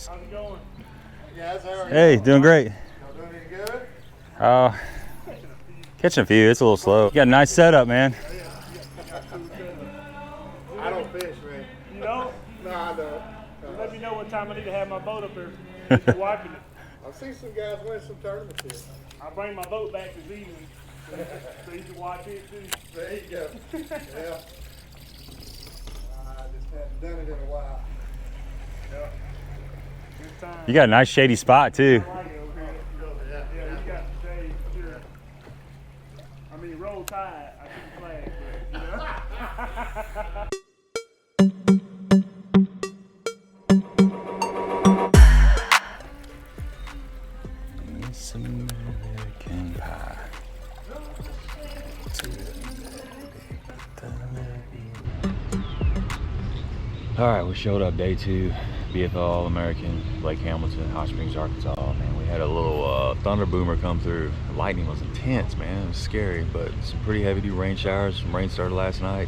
How's it going? Hey guys, how are you? Hey, doing great. Y'all doing any good? Catching a few. It's a little slow. You got a nice setup, man. I don't fish, man. You know? No, I don't. Let me know what time I need to have my boat up here. You're watching it. I've seen some guys win some tournaments here. I'll bring my boat back this evening so you can watch it too. There you go. Yeah. I just haven't done it in a while. Yeah. Good time. You got a nice shady spot too. I like it over here. Yeah, you got the shade, sure. I mean, roll tide. I keep the flag, but, you know. Some American pie. All right, we showed up day 2, BFL All American, Lake Hamilton, Hot Springs, Arkansas. Man, we had a little thunder boomer come through. The lightning was intense, man. It was scary, but some pretty heavy duty rain showers. Some rain started last night.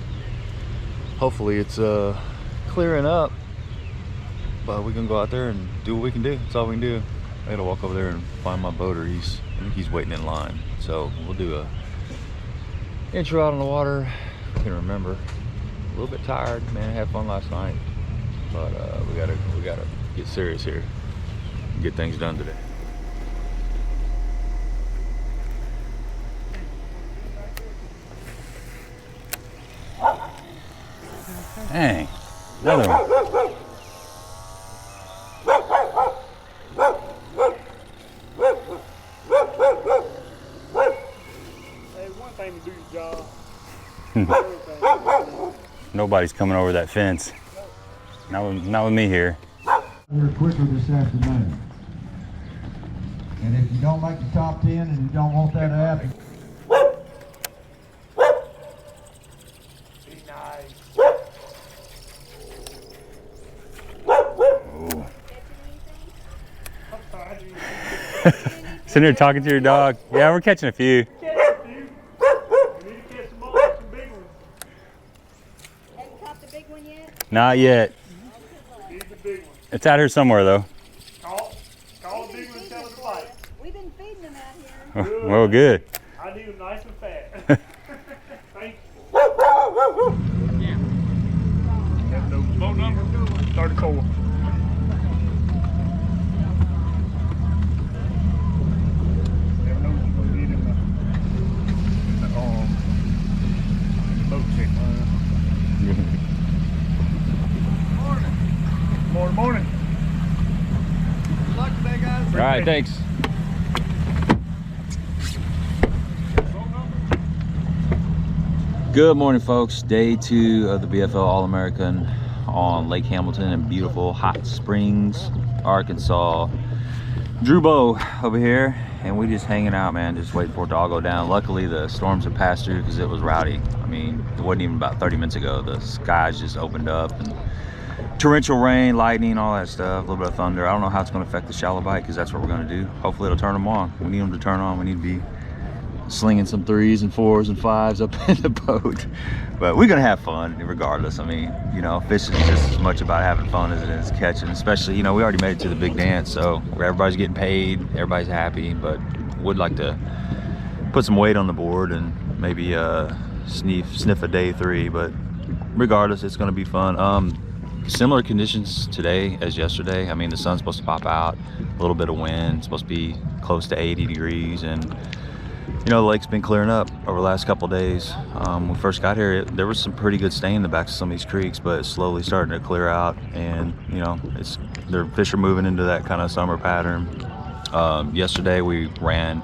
Hopefully it's clearing up, but we can go out there and do what we can do. That's all we can do. I gotta walk over there and find my boater. I think he's waiting in line. So we'll do a intro out on the water. I can remember. A little bit tired, man. I had fun last night, but we gotta get serious here and get things done today. Dang, another one. Hey, one thing to do your job. Nobody's coming over that fence. Not with me here. We're quicker this afternoon. And if you don't make the top 10 and you don't want that to happen, Be nice. Sitting here talking to your dog. Yeah, we're catching a few. Catch a few. We need to catch some more, some big ones. Haven't caught the big one yet? Not yet. Need the big ones. It's out here somewhere though. Call the big ones, tell us to fight. We've been feeding them out here. Well, good. I need them nice and fat. Thank you. Boat number 34. Never know what you're gonna get in the boat check. Morning. Good luck today, guys. All right, thanks. Good morning, folks. Day 2 of the BFL All American on Lake Hamilton in beautiful Hot Springs, Arkansas. Drew Bow over here, and we just hanging out, man, just waiting for it to all go down. Luckily, the storms have passed through because it was rowdy. I mean, it wasn't even about 30 minutes ago. The skies just opened up and torrential rain, lightning, all that stuff, a little bit of thunder. I don't know how it's going to affect the shallow bite because that's what we're going to do. Hopefully it'll turn them on. We need them to turn on. We need to be slinging some 3s and 4s and 5s up in the boat. But we're going to have fun regardless. I mean, you know, fishing is just as much about having fun as it is catching, especially, you know, we already made it to the big dance, so everybody's getting paid, everybody's happy, but would like to put some weight on the board and maybe sniff a day 3, but regardless, it's going to be fun. Similar conditions today as yesterday. I mean, the sun's supposed to pop out, a little bit of wind, it's supposed to be close to 80 degrees, and you know, the lake's been clearing up over the last couple days. When we first got here, there was some pretty good stay in the backs of some of these creeks, but it's slowly starting to clear out, and you know, their fish are moving into that kind of summer pattern. Yesterday we ran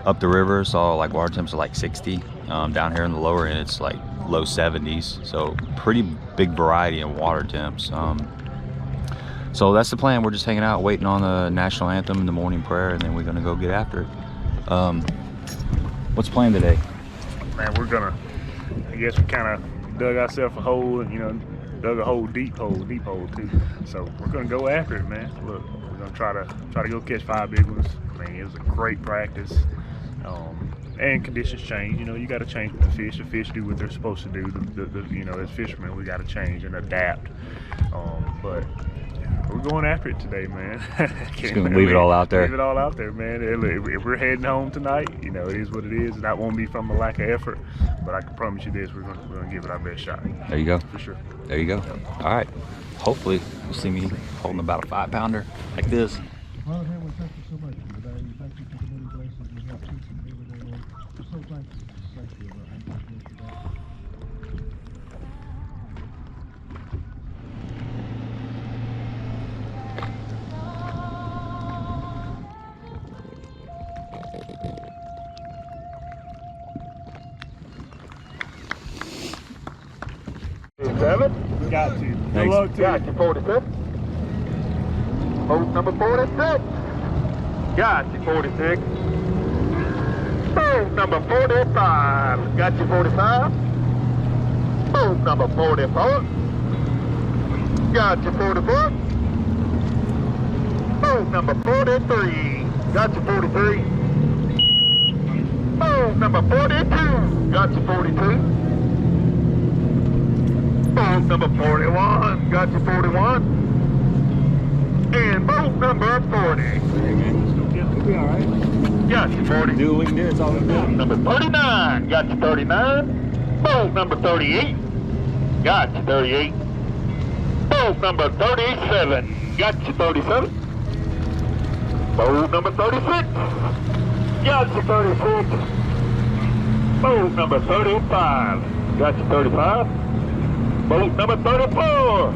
up the river, saw like water temps are like 60. Down here in the lower end, it's like low 70s, so pretty big variety in water temps. So that's the plan. We're just hanging out, waiting on the national anthem and the morning prayer, and then we're gonna go get after it. What's the plan today? Man, we're gonna, I guess we kind of dug ourselves a hole, and you know, dug a hole, deep hole too. So we're gonna go after it, man. Look, we're gonna try to go catch 5 big ones. I mean, it was a great practice. And conditions change. You know, you got to change with the fish. The fish do what they're supposed to do. You know, as fishermen, we got to change and adapt. But we're we're going after it today, man. Just gonna leave it all out there. Leave it all out there, man. If we're heading home tonight, you know, it is what it is, and that won't be from a lack of effort. But I can promise you this: we're gonna give it our best shot. There you go. For sure. There you go. All right. Hopefully, you'll see me holding about a 5-pounder like this. Well, Hamlin, thank you so much for today. Thank you for the many blessings you have teaching me today, Lord. We're so thankful. Thank you, Lord. I'm thankful for that. Got to. Good Thanks. luck to Got you. you, 46. Boat number 46. Got you, 46. Boat number 45. Got you, 45. Boat number 44. Got you, 44. Boat number 43. Got you, 43. Boat number 42. Got you, 42. Boat number 41, got you 41. And boat number 40. Hey, man. We'll be all right. Got you 40. Do what we can do. It's all we can Boat do. number 39, got you 39. Boat number 38, got you 38. Boat number 37, got you 37. Boat number 36, got you 36. Boat number 35, got you 35. Boat number 34.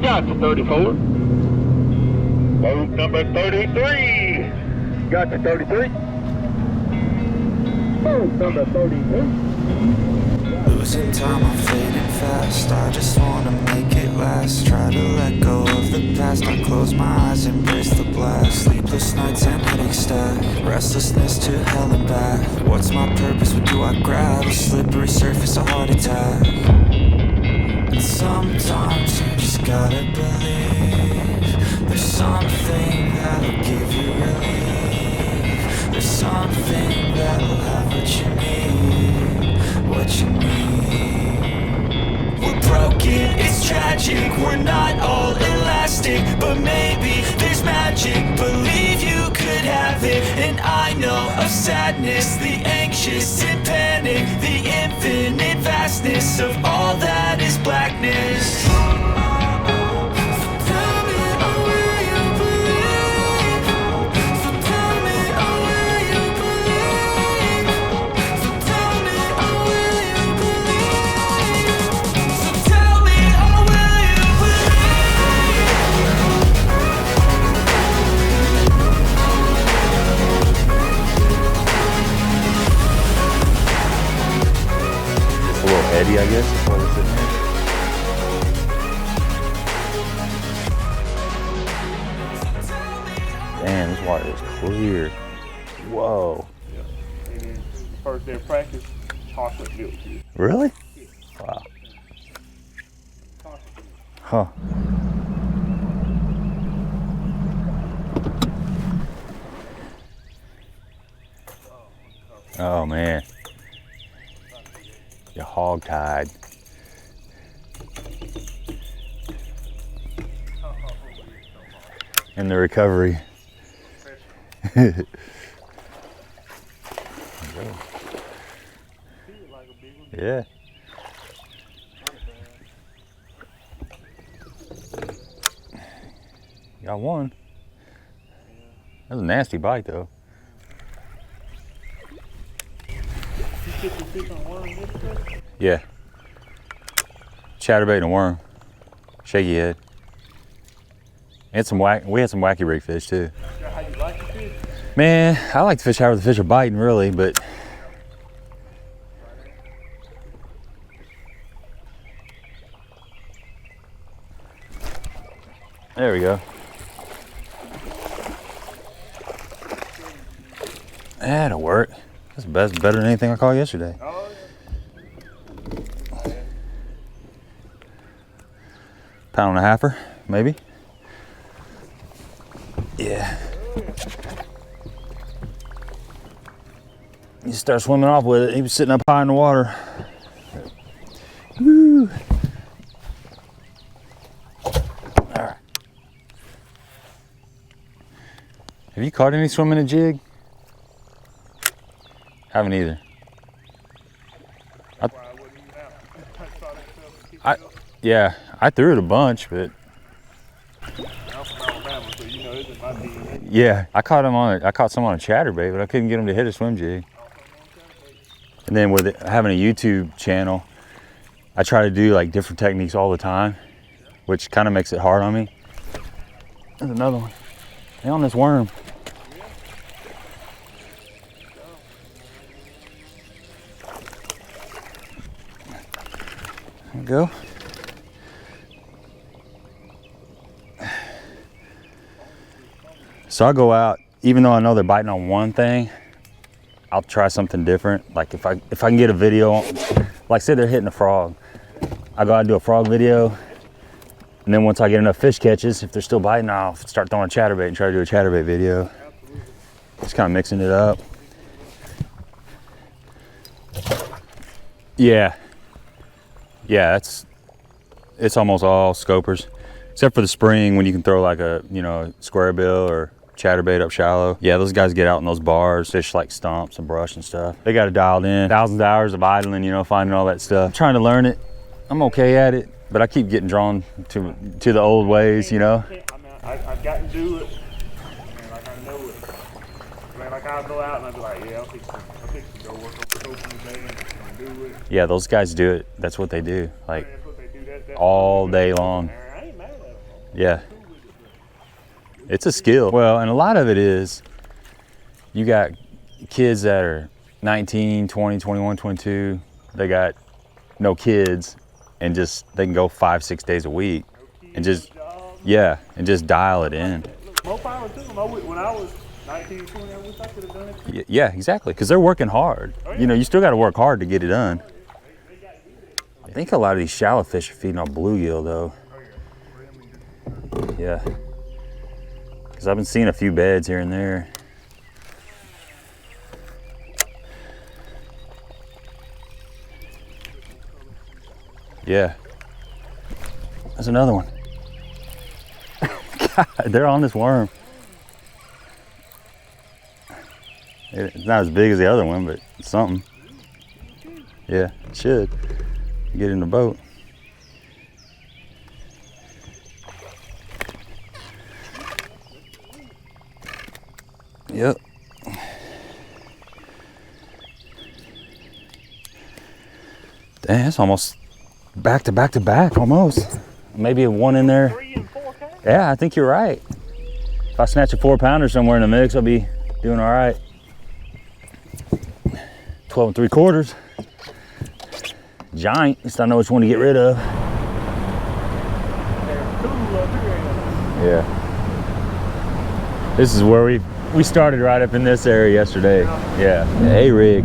Got you 34. Boat number 33. Got you 33. Boat number 32. Losing time, I'm fading fast. I just wanna make it last. Try to let go of the past. I close my eyes, embrace the blast. Sleepless nights and headaches stack. Restlessness to hell and back. What's my purpose? What do I grab? A slippery surface, a heart attack. And sometimes you just gotta believe there's something that'll give you relief. There's something that'll have what you need, what you need. We're broken, it's tragic, we're not all elastic, but maybe there's magic. Believe you could have it, and I know of sadness, the anxious and panic, the infinite vastness of all that is blackness. Eddie, I guess. That's what it's in there. Man, this water is clear. Whoa. Yeah. And then first day of practice, chocolate milk here. Really? Wow. Huh. Oh man. You're hog-tied. And the recovery. Yeah. Got one. That was a nasty bite though. Yeah. Chatterbait and a worm. Shaky head. And some we had some wacky rig fish too. How you like the fish? Man, I like to fish however the fish are biting really, but there we go. That'll work. That's better than anything I caught yesterday. Oh, yeah. Pound and a halfer, maybe. Yeah. You start swimming off with it. He was sitting up high in the water. Woo. All right. Have you caught any swimming a jig? Haven't either. Yeah, I threw it a bunch, but yeah, I caught some on a chatterbait, but I couldn't get them to hit a swim jig. And then with having a YouTube channel, I try to do like different techniques all the time, which kind of makes it hard on me. There's another one. Hey, on this worm. There we go. So I go out, even though I know they're biting on one thing, I'll try something different. Like if I can get a video, like say they're hitting a frog, I go out and do a frog video, and then once I get enough fish catches, if they're still biting, I'll start throwing a chatterbait and try to do a chatterbait video. Just kind of mixing it up. Yeah, it's almost all scopers, except for the spring when you can throw like a square bill or chatterbait up shallow. Yeah, those guys get out in those bars, fish like stumps and brush and stuff. They got it dialed in. Thousands of hours of idling, finding all that stuff. I'm trying to learn it. I'm okay at it, but I keep getting drawn to the old ways, I've got to do it, and like I know it. Man, like I'll go out and I'll be like, yeah, I'll fix to go work on the scope today and do it. Yeah, those guys do it. That's what they do, like That's what they do. That's all day long. I ain't mad at them. Yeah. It's a skill. Well, and a lot of it is you got kids that are 19, 20, 21, 22. They got no kids and they can go 5-6 days a week and just dial it in. More power to them. When I was 19, 20, I wish I could have done it. Yeah, exactly. Because they're working hard. You still got to work hard to get it done. I think a lot of these shallow fish are feeding on bluegill though. Yeah. Because I've been seeing a few beds here and there. Yeah. There's another one. God, they're on this worm. It's not as big as the other one, but it's something. Yeah, it should. Get in the boat. Yep. Dang, it's almost back to back to back, almost. Maybe a one in there. 3 and 4K? Yeah, I think you're right. If I snatch a 4-pounder somewhere in the mix, I'll be doing all right. 12 3/4. Giant, at least I know which one to get rid of. Yeah. This is where we started right up in this area yesterday. Yeah, hey rig.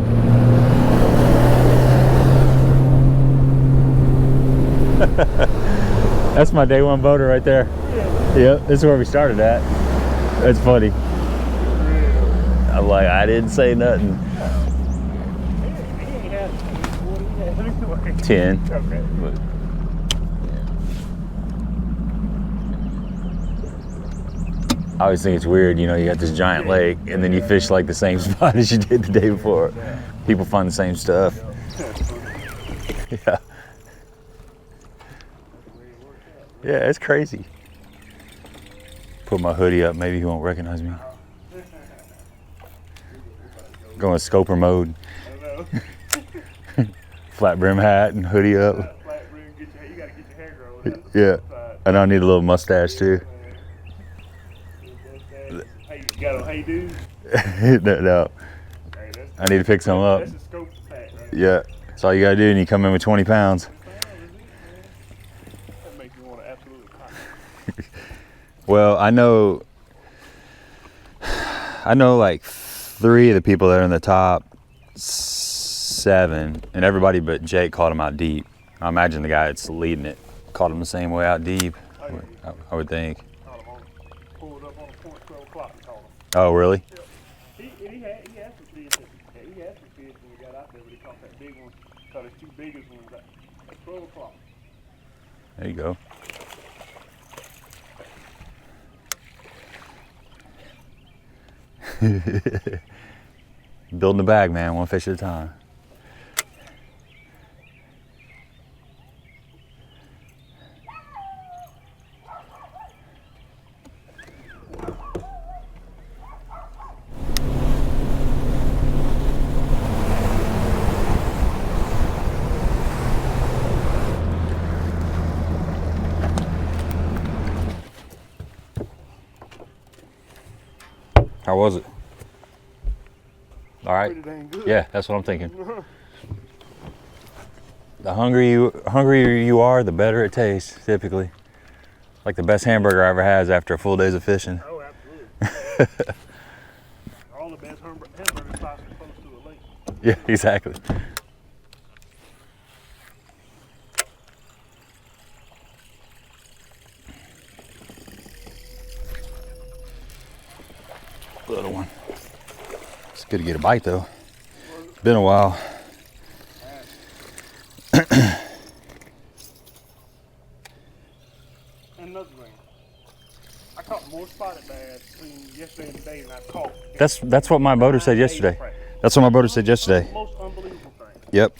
That's my day one boater right there. Yep, this is where we started at. That's funny. I'm like, I didn't say nothing. 10. Okay. But, I always think it's weird, you got this giant lake and then you fish like the same spot as you did the day before. People find the same stuff. Yeah. Yeah, it's crazy. Put my hoodie up, maybe he won't recognize me. Going scoper mode. Flat brim hat and hoodie up. Flat brim, you gotta get your hair growing. Yeah, and I need a little mustache too. Hey, you got a hey dude? No. Hey, I need to pick some up. That's a scope pack, right? Yeah, that's all you gotta do, and you come in with 20 pounds. That makes me want to absolutely pop. Well, I know like 3 of the people that are in the top 7, and everybody but Jake caught him out deep. I imagine the guy that's leading it caught him the same way out deep. I would think. Pulled up on a point 12 o'clock and caught him. Oh, really? He had some fish. He had some fish when we got out there, but he caught that big one. Caught his 2 biggest ones at 12 o'clock. There you go. Building a bag, man, one fish at a time. How was it? All right. Yeah, that's what I'm thinking. The hungrier you are, the better it tastes, typically. Like the best hamburger I ever had after a full days of fishing. Oh, absolutely. All the best hamburger spots are close to a lake. Yeah, exactly. Little one. It's good to get a bite though. Been a while. Another thing, I caught more spotted bass between yesterday and today than I caught. That's what my boater said yesterday. That's what my boater said yesterday. Most unbelievable thing. Yep.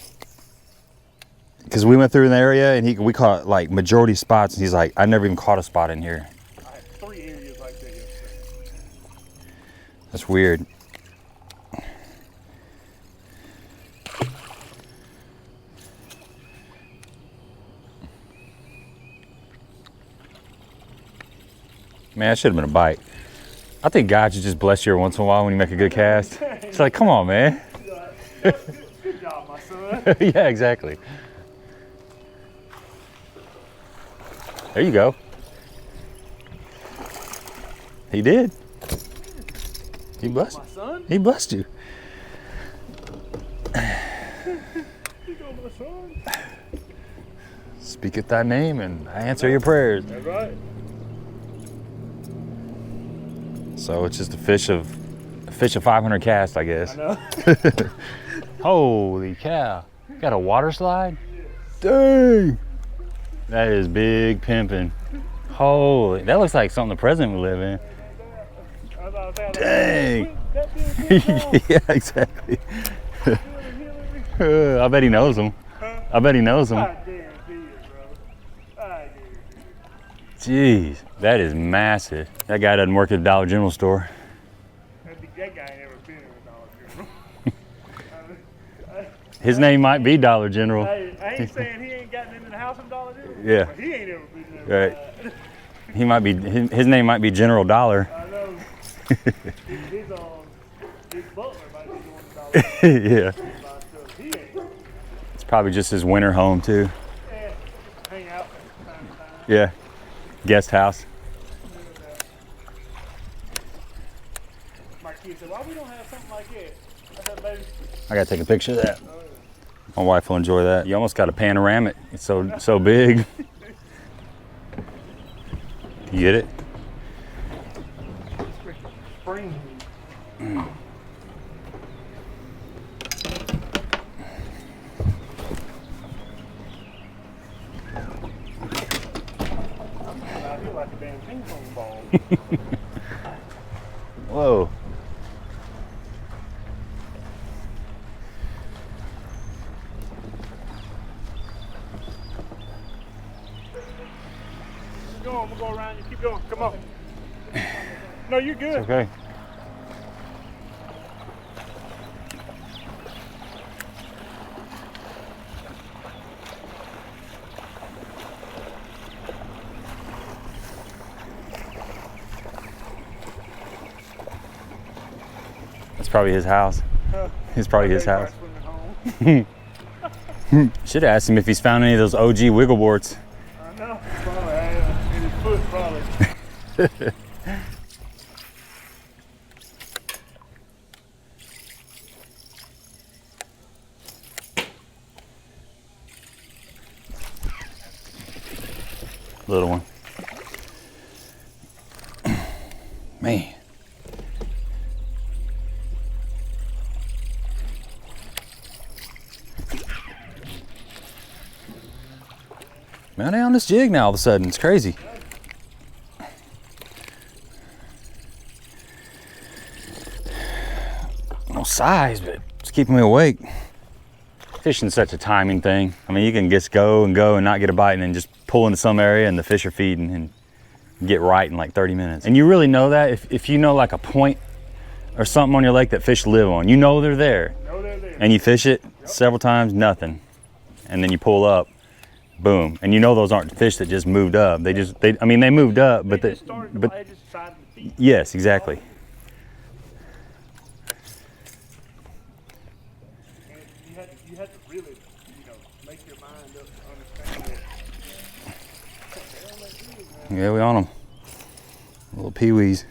Because we went through an area and we caught like majority spots, and he's like, I never even caught a spot in here. I had 3 areas like that yesterday. That's weird. Man, that should have been a bite. I think God should just bless you every once in a while when you make a good cast. It's like, come on, man. Good job, my son. Yeah, exactly. There you go. He did. He blessed. My son? He blessed you. You go, my son. Speaketh thy name and I answer your prayers. That's right. So it's just a fish of 500 cast, I guess. I know. Holy cow. Got a water slide? Dang. That is big pimping. Holy, that looks like something the president would live in. Dang. Yeah, exactly. I bet he knows him. I bet he knows him. I guarantee it, bro. I guarantee it. Jeez, that is massive. That guy doesn't work at the Dollar General store. That guy ain't never been in a Dollar General. His name might be Dollar General. I ain't saying he ain't gotten into the house in Dollar General. Yeah. But he ain't ever been there. Right. He might be. His name might be General Dollar. I know. His butler might be going to Dollar General. Yeah. He ain't. It's probably just his winter home too. Yeah. Hang out from time to time. Yeah. Guest house. My kid said, why we don't have something like that? I said, baby. I gotta take a picture of that. My wife will enjoy that. You almost got a panoramic. It's so big. You get it? Spring. I feel like a damn ping pong ball. Whoa. Keep going, we'll go around you. Keep going. Come on. No, you're good. It's okay. That's probably his house. It's probably his house. Should have asked him if he's found any of those OG wiggle boards. I know. Probably. In his foot, probably. Little one. Man. Man, they on this jig now all of a sudden. It's crazy. no size, but it's keeping me awake. Fishing's such a timing thing. I mean, you can just go and not get a bite and then just pull into some area and the fish are feeding and get right in like 30 minutes. And you really know that if you know like a point or something on your lake that fish live on, you know they're there. And you fish it several times, nothing. And then you pull up, boom. And you know those aren't fish that just moved up. I mean, they moved up, but yes, exactly. You have to really, make your mind up to understand that. Yeah, we on them. Little peewees.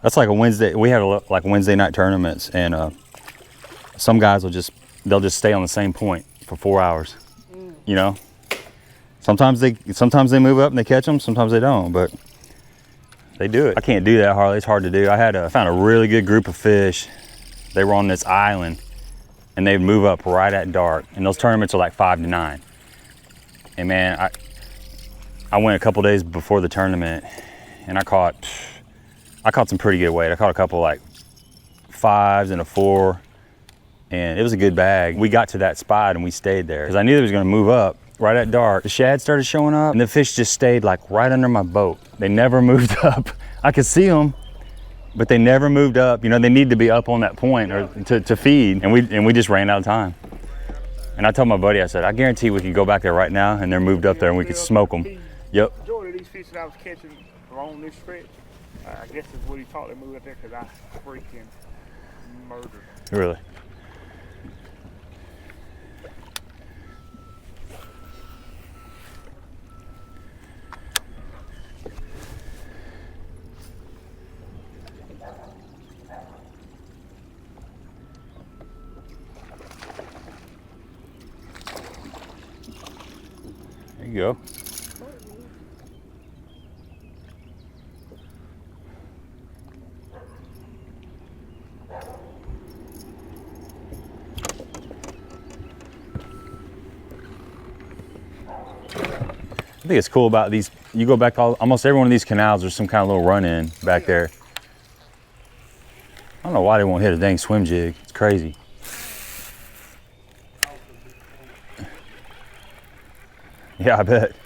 That's like a Wednesday. We have like Wednesday night tournaments, and some guys they'll just stay on the same point for 4 hours. You know, sometimes they move up and they catch them. Sometimes they don't, but they do it. I can't do that, Harley. It's hard to do. I found a really good group of fish. They were on this island, and they'd move up right at dark. And those tournaments are like 5 to 9. And man, I went a couple days before the tournament, and I caught some pretty good weight. I caught a couple like 5s and a 4, and it was a good bag. We got to that spot and we stayed there because I knew they was gonna move up right at dark. The shad started showing up and the fish just stayed like right under my boat. They never moved up. I could see them, but they never moved up. You know, they need to be up on that point or to feed, and we just ran out of time. And I told my buddy, I said, I guarantee we could go back there right now and they're moved up there and we could smoke them. Yep. Majority of these fish that I was catching along this stretch, I guess is what he thought they moved up there because I freaking murdered. Really? There you go. I think it's cool about these, you go back almost every one of these canals, there's some kind of little run-in back there. I don't know why they won't hit a dang swim jig. It's crazy. Yeah, I bet.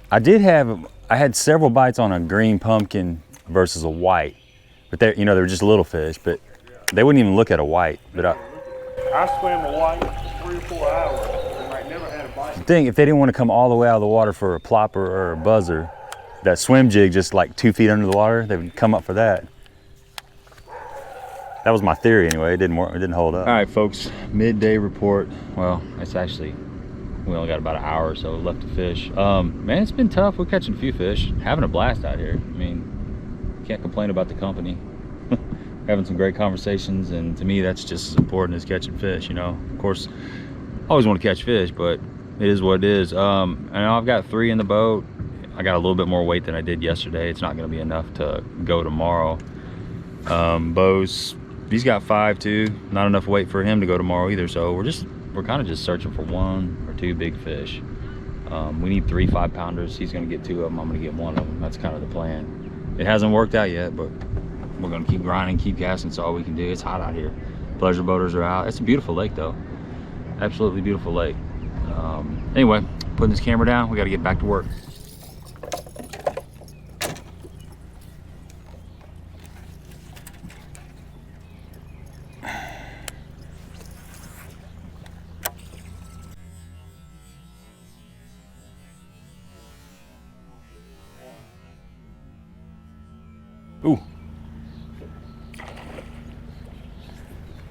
I had several bites on a green pumpkin versus a white, but they were just little fish, but they wouldn't even look at a white. But I swam a white for 3 or 4 hours and I never had a bite. The thing, if they didn't want to come all the way out of the water for a plopper or a buzzer, that swim jig just like 2 feet under the water, they would come up for that. That was my theory anyway. It didn't work. It didn't hold up. All right, folks. Midday report. Well, it's actually, we only got about an hour or so left to fish. Man, it's been tough. We're catching a few fish. Having a blast out here. I mean, can't complain about the company. Having some great conversations, and to me, that's just as important as catching fish. You know, of course, I always want to catch fish, but it is what it is. And I've got 3 in the boat. I got a little bit more weight than I did yesterday. It's not going to be enough to go tomorrow. Bo's, he's got 5 too. Not enough weight for him to go tomorrow either. So we're kind of just searching for 1 or 2 big fish. We need 3 5-pounders. He's going to get 2 of them. I'm going to get 1 of them. That's kind of the plan. It hasn't worked out yet, but we're going to keep grinding, keep casting. It's all we can do. It's hot out here. Pleasure boaters are out. It's a beautiful lake though. Absolutely beautiful lake. Anyway, putting this camera down. We got to get back to work. Ooh.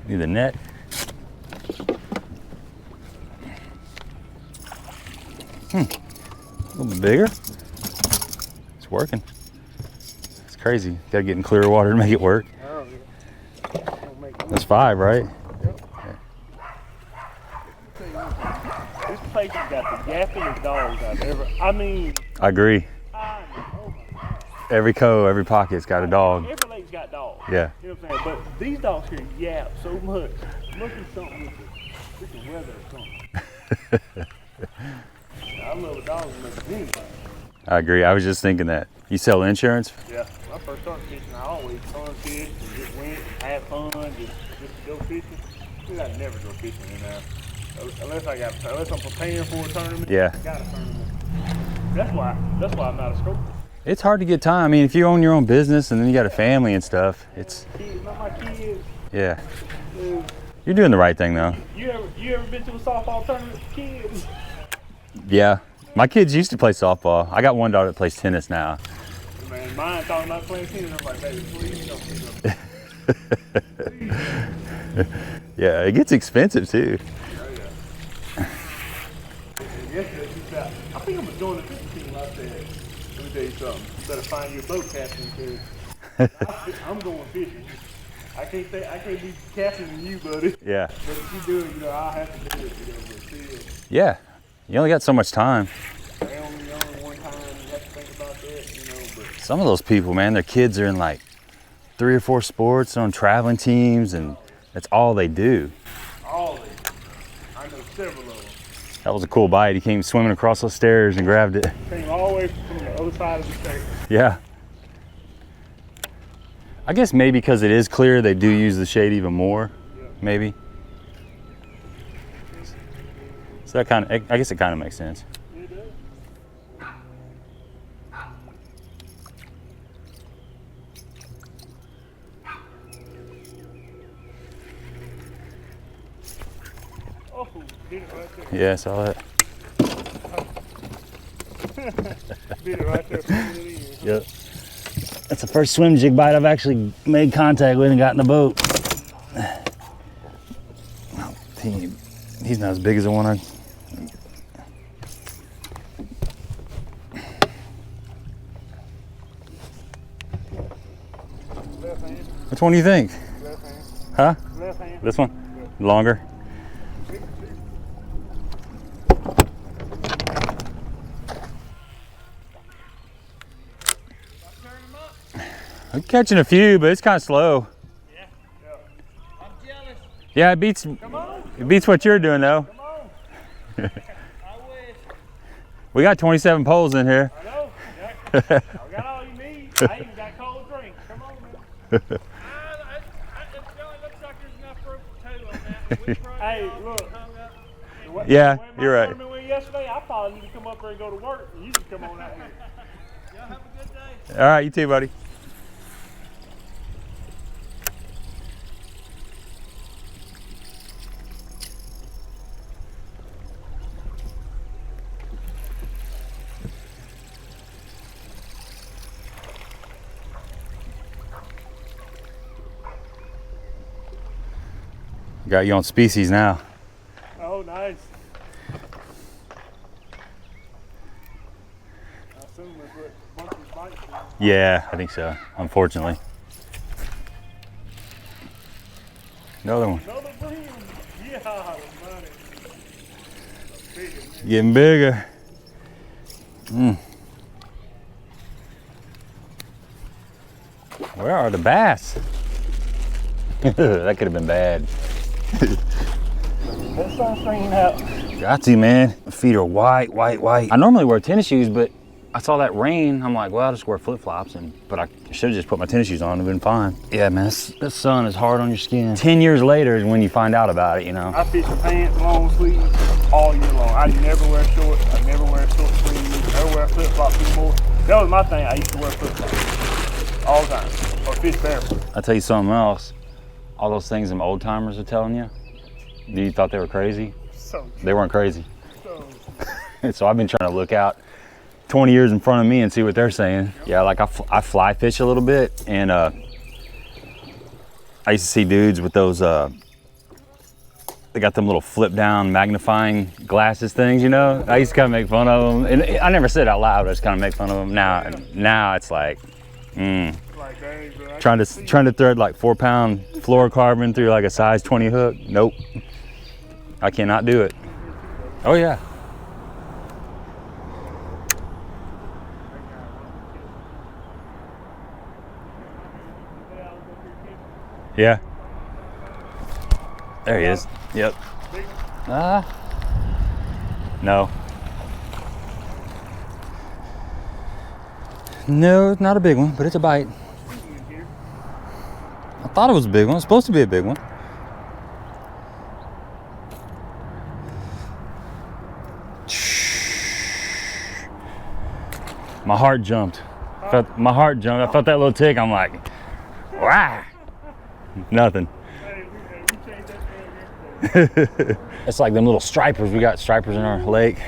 Need the net. A little bit bigger. It's working. It's crazy. Gotta get in clear water to make it work. Oh, yeah. That's 5, right? Yep. This place has got the yappiest dogs I've ever, I agree. Every cove, every pocket's got a dog. Every lake's got dogs. Yeah. You know what I'm saying? But these dogs here yap so much. Look at something with the weather or something. I love a dog as much as anything. I agree. I was just thinking that. You sell insurance? Yeah. When I first started fishing, I always tons fish and just went, have fun, just to go fishing. Dude, I'd never go fishing in there. Unless I'm preparing for a tournament. Yeah. I got a tournament. That's why I'm not a scoper. It's hard to get time. I mean, if you own your own business and then you got a family and stuff, it's. Kids, not my kids. Yeah. Dude, You're doing the right thing though. you ever been to a softball tournament with kids? Yeah. My kids used to play softball. I got one daughter that plays tennis now. Man, mine talking about playing tennis. I'm like, baby, please don't do that. Yeah, it gets expensive too. I think I'm doing the fishing team out there. Let me tell you something. You better find your boat captain because I'm going fishing. I can't be captaining you, buddy. Yeah. But if you do it, I'll have to do it. But still, Yeah. You only got so much time. only one time you have to think about that, But Some of those people, man, their kids are in like 3 or 4 sports, on traveling teams, and that's all they do. all of it. I know several of them. That was a cool bite. He came swimming across those stairs and grabbed it. Came all the way from the other side of the state. Yeah. I guess maybe because it is clear, they do use the shade even more. Yeah. Maybe. So that kind of, I guess it kind of makes sense. It does. Oh, did it right there. Yeah, I saw that. Did it right there. Put it in. Yep. That's the first swim jig bite I've actually made contact with and got in the boat. Oh, he's not as big as the one I. Left hand. Which one do you think? Left hand. Huh? Left hand. This one? Longer? I'm catching a few, but it's kind of slow. Yeah. I'm jealous. Yeah, Come on. it beats what you're doing though. Come on. I wish. We got 27 poles in here. I know. I got all you need. I even got cold drink. Come on, man. It only looks like there's enough room for 2 on that. Hey, look. Yeah, The way my you're right. tournament went yesterday, I probably need to come up there and go to work, and you can come on out here. Y'all have a good day. All right, you too, buddy. Got you on species now. Oh, nice. I assume that's what bunches bites do. Yeah, I think so, unfortunately. Another one. Another brim. Yeah, money. Big one. Getting bigger. Where are the bass? That could have been bad. That sunscreen out. Got to, man. My feet are white. I normally wear tennis shoes, but I saw that rain. I'm like, well, I'll just wear flip-flops. But I should have just put my tennis shoes on. It would have been fine. Yeah, man, that sun is hard on your skin. 10 years later is when you find out about it, I fish in pants, long sleeves, all year long. I never wear shorts. I never wear short sleeves. I never wear flip-flops anymore. That was my thing. I used to wear flip-flops all the time. Or fish barefoot. I'll tell you something else. All those things them old timers are telling you, you thought they were crazy? So They weren't crazy. so So I've been trying to look out 20 years in front of me and see what they're saying. Yeah, like I fly fish a little bit, and I used to see dudes with those, they got them little flip down magnifying glasses things, I used to kind of make fun of them. And I never said it out loud, I just kind of make fun of them. Now it's like, like, dang, bro, I trying to thread like 4-pound fluorocarbon through like a size 20 hook. Nope, I cannot do it. Oh yeah. Yeah. There he is. Yep. No. No, not a big one, but it's a bite. thought it was a big one. It's supposed to be a big one. My heart jumped. My heart jumped. I felt that little tick. I'm like, wow. Nothing. It's like them little stripers. We got stripers in our lake.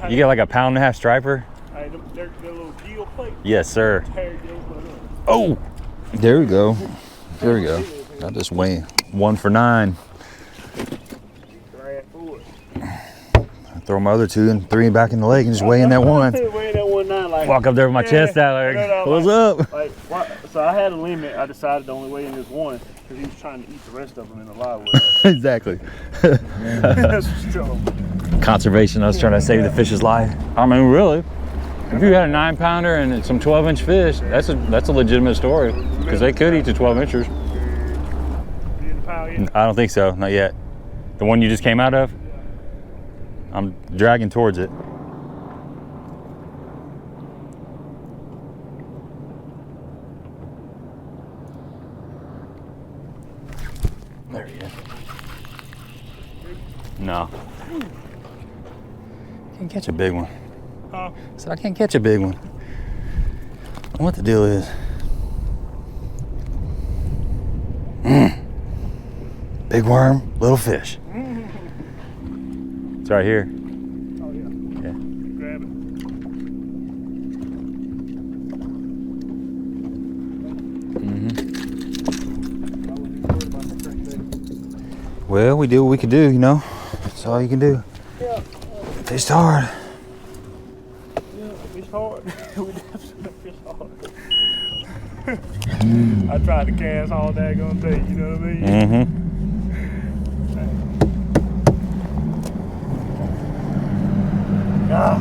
You get like a 1.5 pound striper. They're little deal plates. Yes, sir. Oh, there we go. There we go. I just weigh 1 for 9. Throw my other 2 and 3 back in the lake and just weigh in that one. Like, walk up there with my chest out like, what's up? Like, so I had a limit. I decided to only weigh in this one because he was trying to eat the rest of them in the live weight. Exactly. Conservation, I was trying to save the fish's life. I mean, really, if you had a 9-pounder and some 12-inch fish, that's a legitimate story because they could eat the 12-inchers. I don't think so, not yet. The one you just came out of? I'm dragging towards it. There he is. No. Can't catch a big one. Huh? So I can't catch a big one. What the deal is. Big worm, little fish. It's right here. Oh yeah. Yeah. Grab it. Well, we did what we could do, you know. That's all you can do. Yeah. Fished hard. Yeah, fished hard. We definitely fished hard. I tried to cast all daggone day, you know what I mean? Mm-hmm. Ah.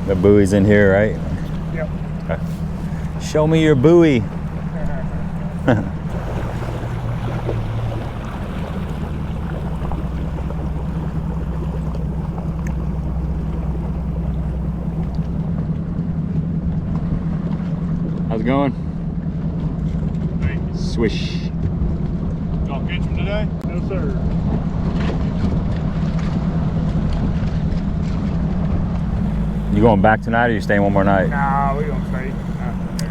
The buoy's in here, right? Yep. Okay. Show me your buoy. How's it going? Hey, Swish. y'all catch them today? No, sir. You going back tonight or you staying one more night? Nah, we gonna stay.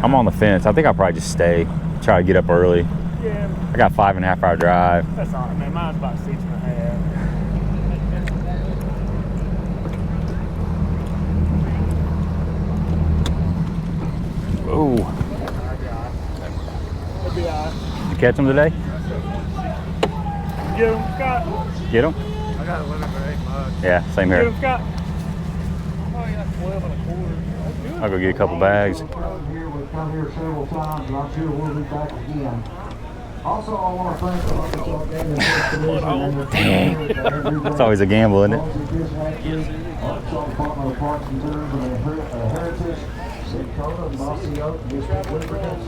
I'm on the fence. I think I'll probably just stay. Try to get up early. Yeah, I got 5.5 hour drive. that's all right, man. Mine's about 6.5. Ooh. It'll be all right. You catch them today? Get him, Scott. Get them? I got a limit for 8 bucks. Yeah, same Get here. him, Scott. Oh, yeah, 12 1/4. I'll go get a couple bags. We've come here several times, and I'm sure we'll be back again. Also, I want to thank the local game and It's always a gamble, isn't it? Also, Department of Parks and Tourism and Heritage, Dakota, Mossy Oak, District Lubricants.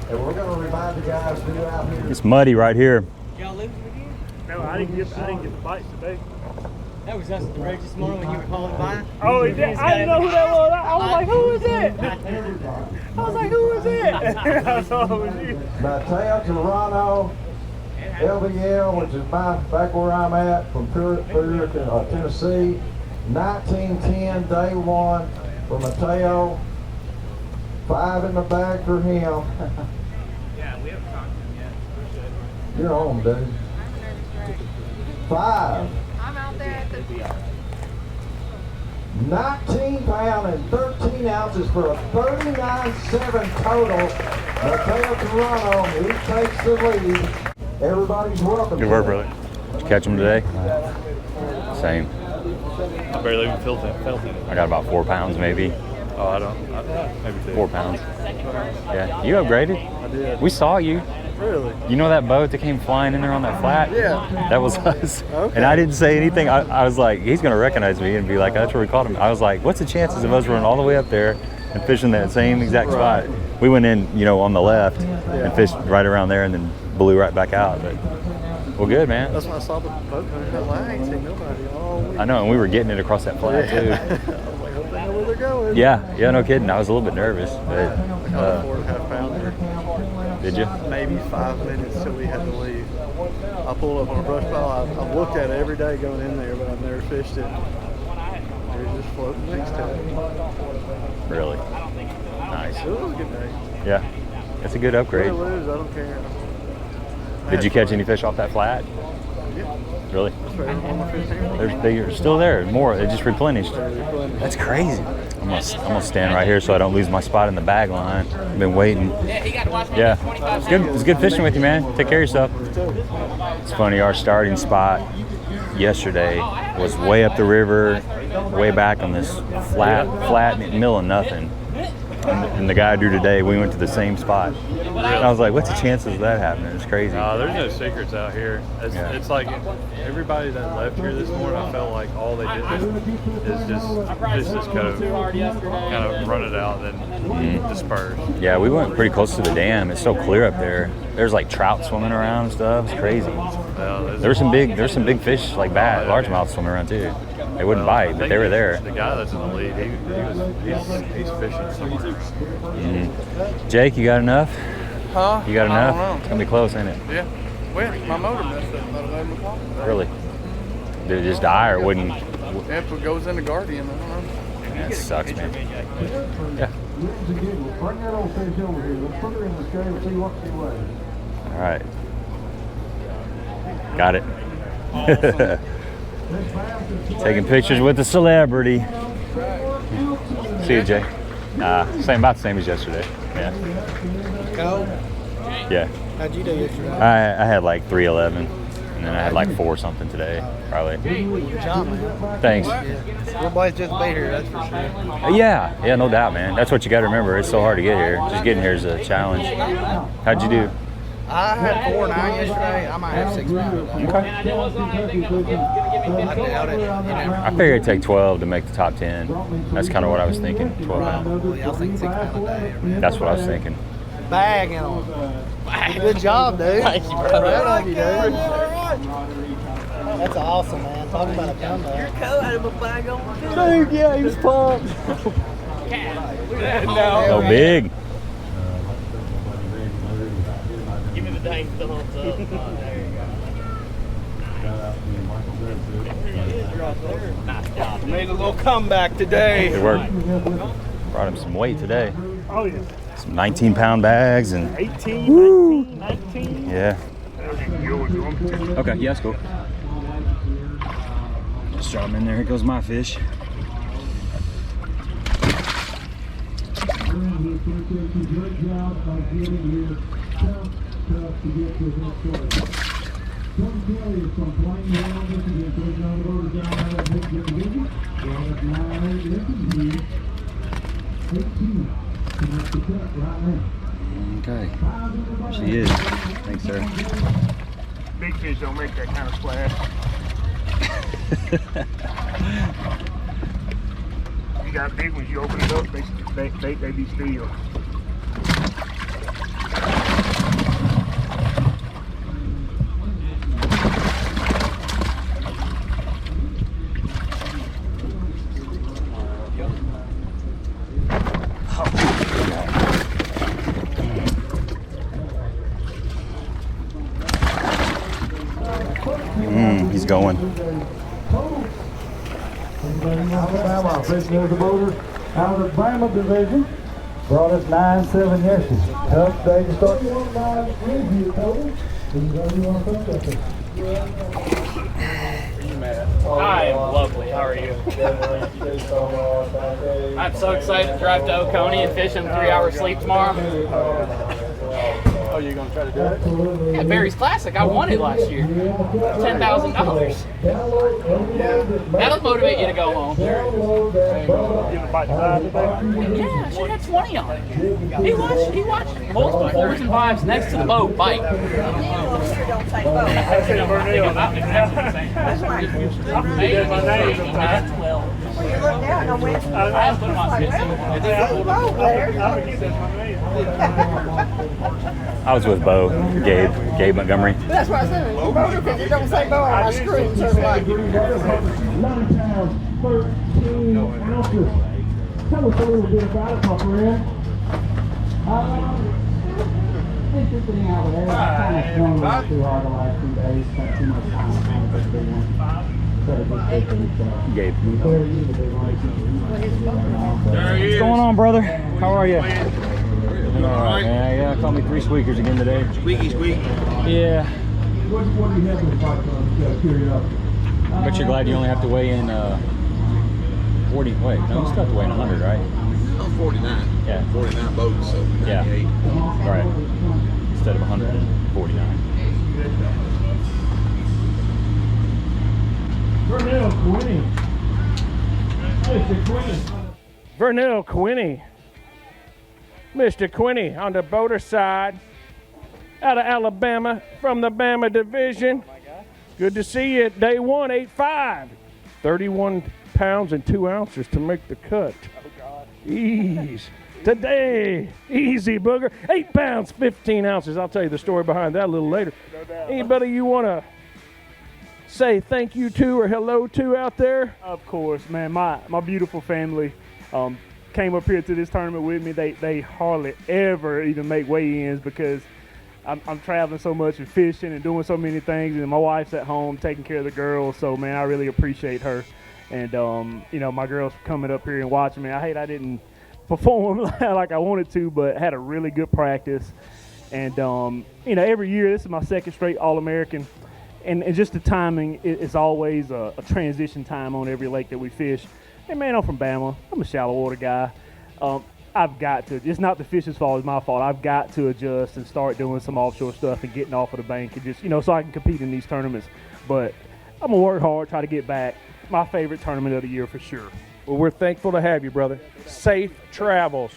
And we're going to remind the guys to be out here. It's muddy right here. Y'all lose it again? No, I didn't get the bites today. That was us at the road this morning when you were calling by. Oh, I didn't know who that was. I was like, who is it? I was like, who is it? I saw it was you. Mateo, Toronto, LBL, which is back where I'm at, from Tennessee. 1910, day 1 for Mateo. 5 in the bag for him. Yeah, we haven't talked to him yet. You're home, dude. 5. I'm out there at the 19 pound and 13 ounces for a 39.7 total. Mateo Toronto, he takes the lead. Everybody's welcome. Good work, brother. Catch them today? Same. I barely even felt it. I got about 4 pounds maybe. Oh, I don't. Maybe 2. 4 pounds. Yeah, you upgraded. I did. We saw you. Really? You know that boat that came flying in there on that flat? Yeah. That was us. Okay. And I didn't say anything. I was like, he's going to recognize me and be like, that's where we caught him. I was like, what's the chances of us running all the way up there and fishing that same exact spot? We went in, you know, on the left and fished right around there and then blew right back out. But well, good, man. That's when I saw the boat coming. I ain't seen nobody all week. I know, and we were getting it across that flat too. I was like, ago. Isn't Yeah, no kidding. I was a little bit nervous, but it? I caught a 4.5 pounder. did you? Maybe 5 minutes till we had to leave. I pulled up on a brush pile. I've looked at it every day going in there, but I've never fished it. They're just floating next to it. Really? Nice. It was a good day. Yeah, it's a good Win upgrade. or lose, I don't care. Did you catch any fish off that flat? Yeah. Really? That's where every one of my fish came. They're still there. More. They just replenished. From. That's crazy. I'm gonna stand right here so I don't lose my spot in the bag line. I've been waiting. Yeah, it's good fishing with you, man. Take care of yourself. It's funny. Our starting spot yesterday was way up the river, way back on this flat middle of nothing. And the guy I drew today, we went to the same spot. And I was like, what's the chances of that happening? It's crazy. There's no secrets out here. It's like everybody that left here this morning, I felt like all they did is just kind of run it out and then disperse. Yeah, we went pretty close to the dam. It's so clear up there. There's like trout swimming around and stuff. It's crazy. There's some big fish, like largemouth swimming around too. They wouldn't bite, but they were there. The guy that's in the lead, he's fishing somewhere. Jake, you got enough? Huh? You got I don't enough? know. It's gonna be close, ain't it? Yeah. Well, my motor messed up about 11 o'clock. Really? Did it just die or wouldn't? Yeah, if it goes in the Guardian, I don't know. That sucks, man. Yeah. Bring that old fish over here. Let's put her in the scale and see what she weighs. All right. Got it. Taking pictures with the celebrity. See you, Jay. About the same as yesterday. Yeah. Go. Yeah. How'd you do yesterday? I had like 311, and then I had like 4 something today, probably. Good job, man. Thanks. Your boys just be here, that's for sure. Yeah, no doubt, man. That's what you got to remember. It's so hard to get here. Just getting here is a challenge. How'd you do? I had 4.9 yesterday. I might have 6 pounds. Okay. I doubt it. You know. I figured it'd take 12 to make the top 10. That's kind of what I was thinking. 12 pounds. Well, I think 6 pounds a day. Man. That's what I was thinking. Bag in them. Good job, dude. Thank you, bro. Proud of you, dude. That's awesome, man. Talk about a comeback. Your coat had a bag on. Dude, yeah, he was pumped. No big. Give me the dang thumbs up. There you go. Nice job. Made a little comeback today. Good work. Brought him some weight today. Oh, yeah. Some 19-pound bags and 18, 19. yeah. Okay, yeah, that's cool. Just drop them in there. Here goes my fish. Okay, she is. Thanks, sir. Big fish don't make that kind of splash. You got big ones, you open it up, they be still. He's going. Alabama, fishing as a boater out of the Alabama division. Brought us 9-7 yesterday. Tough day to start. I am lovely. How are you? I'm so excited to drive to Oconee and fish in 3-hour sleep tomorrow. Oh, you're going to try to do it? Yeah, Barry's Classic. I won it last year. $10,000. That'll motivate you to go home. Yeah, she had 20 on it. He watched multiple 4s and 5s next to the boat bite. I was with Bo, Gabe Montgomery. That's what I said. Motor, because it don't say Bo on my screen, so it's like. 9 pounds, 13 ounces. Tell us a little bit about it, my friend. It's just sitting out there. I kind of swung a little too hard the last 2 days. Spent too much time on the big one. What's going on, brother? How are you? All right, man. Yeah, call me 3 squeakers again today. Squeaky squeak. Yeah. What do you have in the park on curiosity? But you're glad you only have to weigh in 40. Wait, no, you still have to weigh in 100, right? I'm 49. Yeah. 49 boats, so 98. Yeah. Right. Instead of 149. Vernell Quinnie. Mr. Quinnie. Vernell Quinnie. Mr. Quinnie on the boater side. Out of Alabama from the Bama division. Good to see you at day 1, 8'5". 31 pounds and 2 ounces to make the cut. Ease. Today, easy booger. 8 pounds, 15 ounces. I'll tell you the story behind that a little later. Anybody you want to say thank you to or hello to out there? Of course, man. My beautiful family came up here to this tournament with me. They hardly ever even make weigh-ins because I'm traveling so much and fishing and doing so many things, and my wife's at home taking care of the girls. So, man, I really appreciate her. And, you know, my girls coming up here and watching me. I hate I didn't perform like I wanted to, but had a really good practice. And, you know, every year, this is my second straight All-American. And just the timing is always a transition time on every lake that we fish. And, man, I'm from Bama. I'm a shallow water guy. I've got to. It's not the fish's fault. It's my fault. I've got to adjust and start doing some offshore stuff and getting off of the bank and just, you know, so I can compete in these tournaments. But I'm going to work hard, try to get back. My favorite tournament of the year for sure. Well, we're thankful to have you, brother. Safe travels.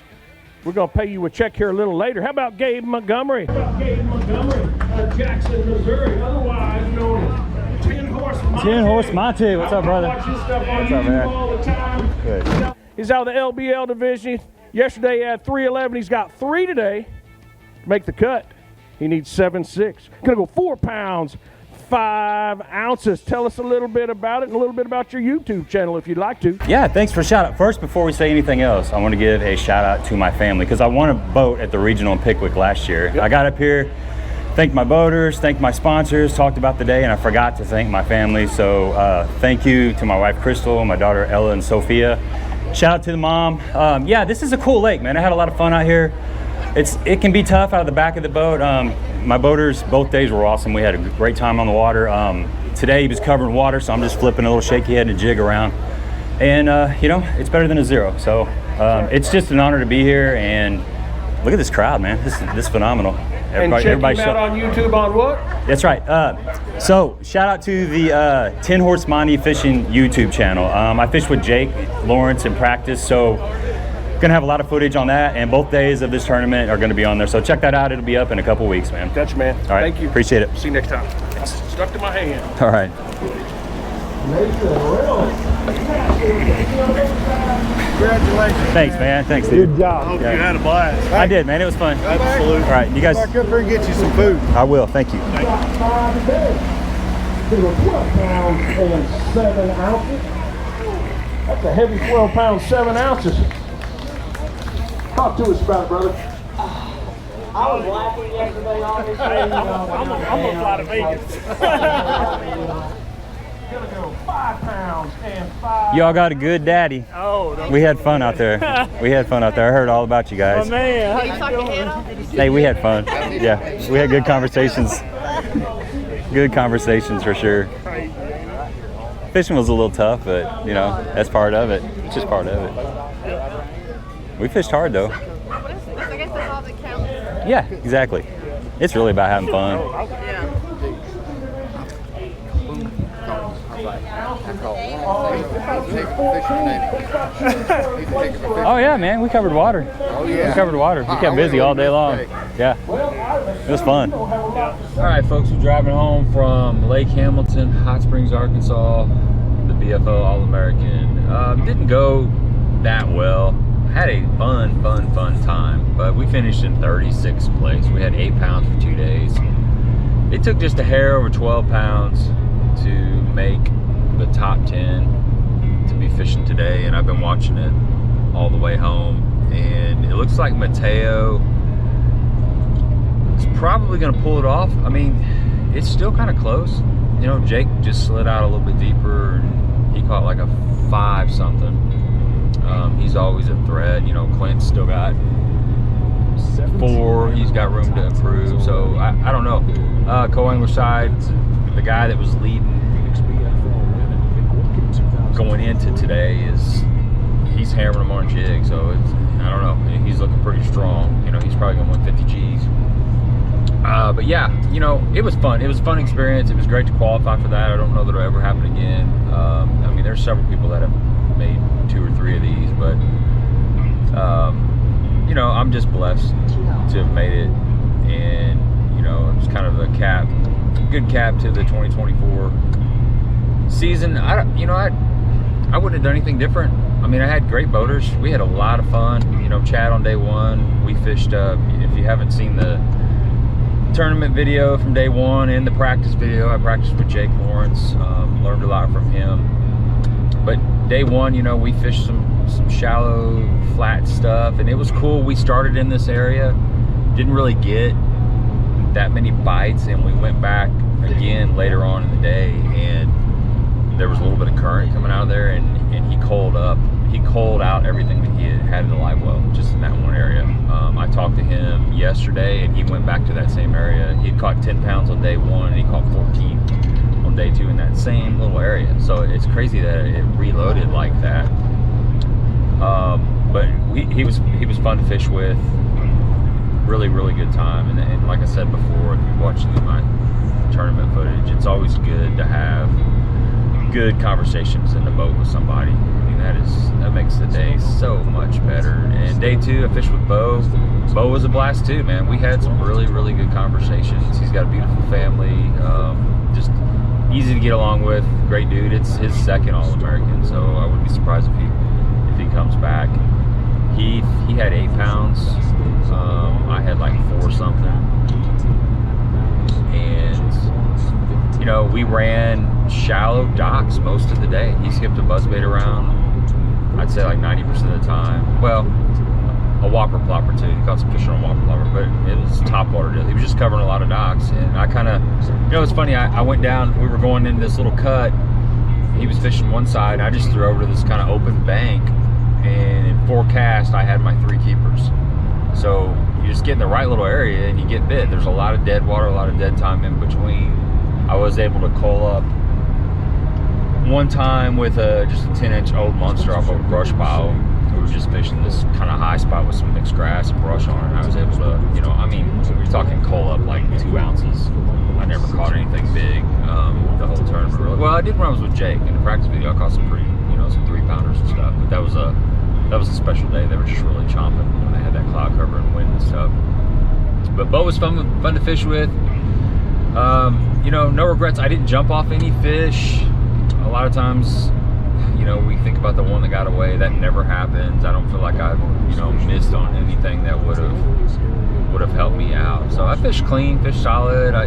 We're going to pay you a check here a little later. How about Gabe Montgomery? Gator Montgomery, Jackson, Missouri, otherwise known as 10 Horse Monte. 10 Horse Monte. What's up, brother? Watch his stuff on What's up, YouTube man? all the time. Good. He's out of the LBL division. Yesterday he had 311. He's got 3 today. Make the cut. He needs 7.6. Gonna go 4 pounds, 5 ounces. Tell us a little bit about it and a little bit about your YouTube channel if you'd like to. Yeah, thanks for the shout out. First, before we say anything else, I want to give a shout out to my family because I won a boat at the regional in Pickwick last year. Yep. I got up here, thanked my boaters, thanked my sponsors, talked about the day, and I forgot to thank my family. So thank you to my wife Crystal, my daughter Ella and Sophia. Shout out to the mom. Yeah, this is a cool lake, man. I had a lot of fun out here. It can be tough out of the back of the boat. My boaters, both days were awesome. We had a great time on the water. Today he was covered in water, so I'm just flipping a little shaky head and a jig around. And you know, it's better than a zero. So it's just an honor to be here. And look at this crowd, man. This is phenomenal. Everybody him out on YouTube on what? That's right. So shout out to the 10 Horse Monte Fishing YouTube channel. I fished with Jake Lawrence in practice, so gonna have a lot of footage on that, and both days of this tournament are gonna be on there. So check that out. It'll be up in a couple weeks, man. Gotcha, man. All right. Thank you. Appreciate it. See you next time. It's stuck to my hand. All right. Congratulations. Thanks, man. Thanks, dude. Good job. I hope you had a blast. I did, man. It was fun. Absolutely. All right, you guys. Back up here and get you some food. I will. Thank you. They were 12 pounds and 7 ounces. That's a heavy 12 pounds, 7 ounces. Talk to us about it, brother. I was laughing yesterday on this thing. I'm gonna fly to Vegas. Gonna go 5 pounds and 5. Y'all got a good daddy. Oh, we had fun out there. We had fun out there. I heard all about you guys. Oh, man. Are you talking head off? Hey, we had fun. Yeah, we had good conversations. Good conversations for sure. Fishing was a little tough, but you know, that's part of it. It's just part of it. We fished hard though. I guess that's all that counts. Yeah, exactly. It's really about having fun. Yeah. Oh yeah, man, we covered water. Oh yeah. We covered water. We kept busy all day long. Yeah, it was fun. All right, folks, we're driving home from Lake Hamilton, Hot Springs, Arkansas, the BFL All American. Didn't go that well. Had a fun time, but we finished in 36th place. We had 8 pounds for 2 days. It took just a hair over 12 pounds to make the top 10 to be fishing today, and I've been watching it all the way home, and it looks like Mateo is probably going to pull it off. I mean, it's still kind of close. You know, Jake just slid out a little bit deeper, and he caught like a 5 something. He's always a threat. You know, Clint's still got 4. He's got room to improve. So I don't know. Co-angler side, the guy that was leading going into today he's hammering them on jigs. So I don't know. He's looking pretty strong. You know, he's probably gonna win 50 G's. But yeah, you know, it was fun. It was a fun experience. It was great to qualify for that. I don't know that it'll ever happen again. I mean, there's several people that have made 2 or 3 of these, but you know, I'm just blessed to have made it, and you know, it was kind of a good cap to the 2024 season. I wouldn't have done anything different. I mean, I had great boaters. We had a lot of fun. You know, Chad on day 1. We fished. If you haven't seen the tournament video from day 1 and the practice video, I practiced with Jake Lawrence. Learned a lot from him. But day 1, you know, we fished some shallow, flat stuff, and it was cool. We started in this area, didn't really get that many bites, and we went back again later on in the day, and there was a little bit of current coming out of there, and he coiled out everything that he had in the live well, just in that one area. I talked to him yesterday, and he went back to that same area. He caught 10 pounds on day 1, and he caught 14 on day 2 in that same little area. So it's crazy that it reloaded like that. But he was fun to fish with. Really, really good time. And like I said before, if you've watched my tournament footage, it's always good to have good conversations in the boat with somebody. I mean, that makes the day so much better. And day 2, I fished with Bo. Bo was a blast too, man. We had some really, really good conversations. He's got a beautiful family. Just easy to get along with. Great dude. It's his 2nd All American, so I wouldn't be surprised if he comes back. He had 8 pounds. I had like 4 something. And you know, we ran shallow docks most of the day. He skipped a buzzbait around, I'd say like 90% of the time. Well, a whopper plopper too. He caught some fish on a whopper plopper, but it was top water deal. He was just covering a lot of docks, and I kind of, you know, it's funny. I went down. We were going into this little cut. He was fishing one side, and I just threw over to this kind of open bank. And in 4 casts, I had my 3 keepers. So you just get in the right little area and you get bit. There's a lot of dead water, a lot of dead time in between. I was able to coil up one time with just a 10-inch old monster off of a brush pile. We were just fishing this kind of high spot with some mixed grass and brush on it. And I was able to, you know, I mean, we're talking coil up like 2 ounces. I never caught anything big the whole tournament, really. Well, I did when I was with Jake. In the practice video, I caught some pretty, you know, some 3-pounders and stuff. But that was a special day. They were just really chomping when they had that cloud cover and wind and stuff. But Bo was fun to fish with. You know, no regrets. I didn't jump off any fish. A lot of times, you know, we think about the one that got away. That never happens. I don't feel like I've, you know, missed on anything that would have helped me out. So I fished clean, fished solid. I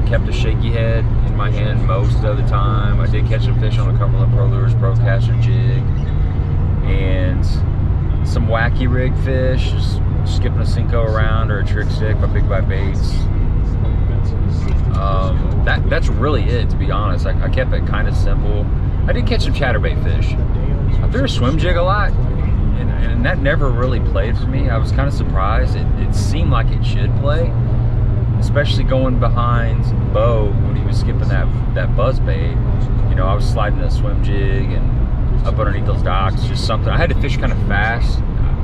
kept a shaky head in my hand most of the time. I did catch some fish on a Cumberland Pro Lures Procaster jig and some wacky rig fish, just skipping a Cinco around or a trick stick by Big Bite Baits. That's really it, to be honest. I kept it kind of simple. I did catch some chatterbait fish. I threw a swim jig a lot, and that never really played for me. I was kind of surprised. It seemed like it should play, especially going behind Bo when he was skipping that buzz bait. You know, I was sliding a swim jig and up underneath those docks, just something. I had to fish kind of fast.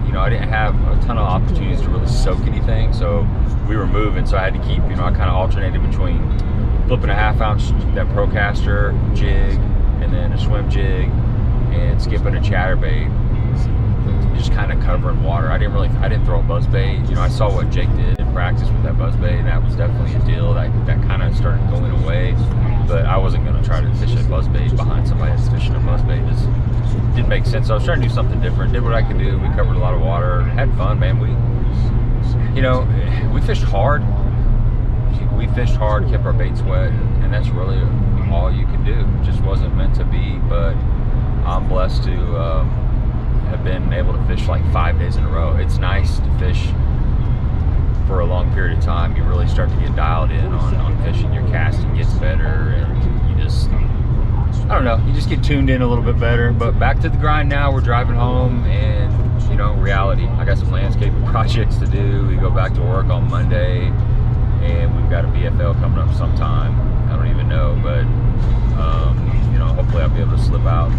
You know, I didn't have a ton of opportunities to really soak anything, so we were moving, so I had to keep, you know, I kind of alternated between flipping a 1/2 ounce, that Procaster jig, and then a swim jig, and skipping a chatterbait, just kind of covering water. I didn't throw a buzz bait. You know, I saw what Jake did in practice with that buzz bait, and that was definitely a deal. That kind of started going away, but I wasn't going to try to fish a buzz bait behind somebody that's fishing a buzz bait. Just didn't make sense. So I was trying to do something different, did what I could do. We covered a lot of water, had fun, man. We fished hard. We fished hard, kept our baits wet, and that's really all you can do. It just wasn't meant to be, but I'm blessed to have been able to fish like 5 days in a row. It's nice to fish for a long period of time. You really start to get dialed in on fishing. Your casting gets better, and you just, I don't know, you just get tuned in a little bit better. But back to the grind now. We're driving home, and you know, reality, I got some landscaping projects to do. We go back to work on Monday, and we've got a BFL coming up sometime. I don't even know, but you know, hopefully I'll be able to slip out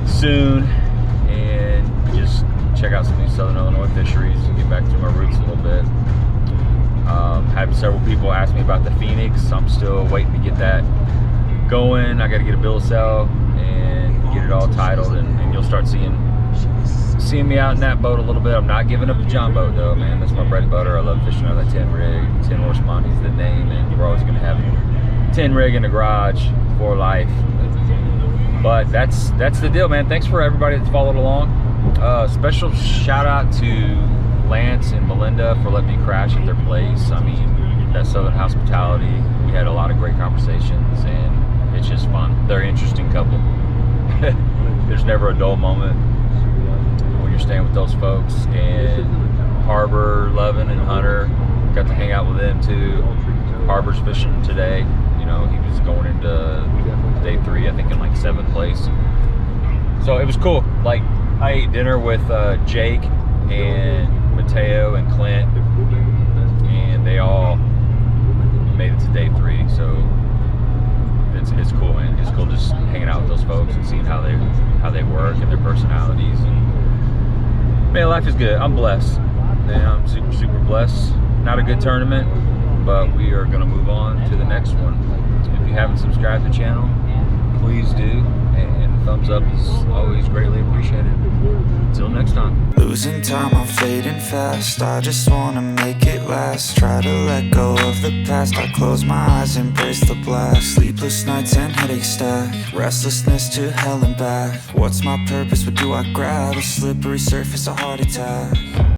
soon and just check out some of these Southern Illinois fisheries and get back to my roots a little bit. Had several people ask me about the Phoenix. I'm still waiting to get that going. I got to get a bill of sale and get it all titled, and you'll start seeing me out in that boat a little bit. I'm not giving up the John boat though, man. That's my bread and butter. I love fishing out of that 10 rig. 10 horse Monty's the name, and we're always going to have 10 rig in the garage for life. But that's the deal, man. Thanks for everybody that's followed along. Special shout out to Lance and Melinda for letting me crash at their place. I mean, that Southern hospitality, we had a lot of great conversations, and it's just fun. They're an interesting couple. There's never a dull moment when you're staying with those folks. And Harbor, Levin, and Hunter, got to hang out with them too. Harbor's fishing today. You know, he was going into day 3, I think, in like 7th place. So it was cool. Like, I ate dinner with Jake and Mateo and Clint, and they all made it to day 3. So it's cool, man. It's cool just hanging out with those folks and seeing how they work and their personalities. And man, life is good. I'm blessed. Man, I'm super blessed. Not a good tournament, but we are gonna move on to the next one. If you haven't subscribed to the channel, please do, and thumbs up is always greatly appreciated. Until next time. Losing time, I'm fading fast. I just wanna make it last. Try to let go of the past. I close my eyes, embrace the blast. Sleepless nights and headache stack. Restlessness to hell and back. What's my purpose? What do I grab? A slippery surface, a heart attack.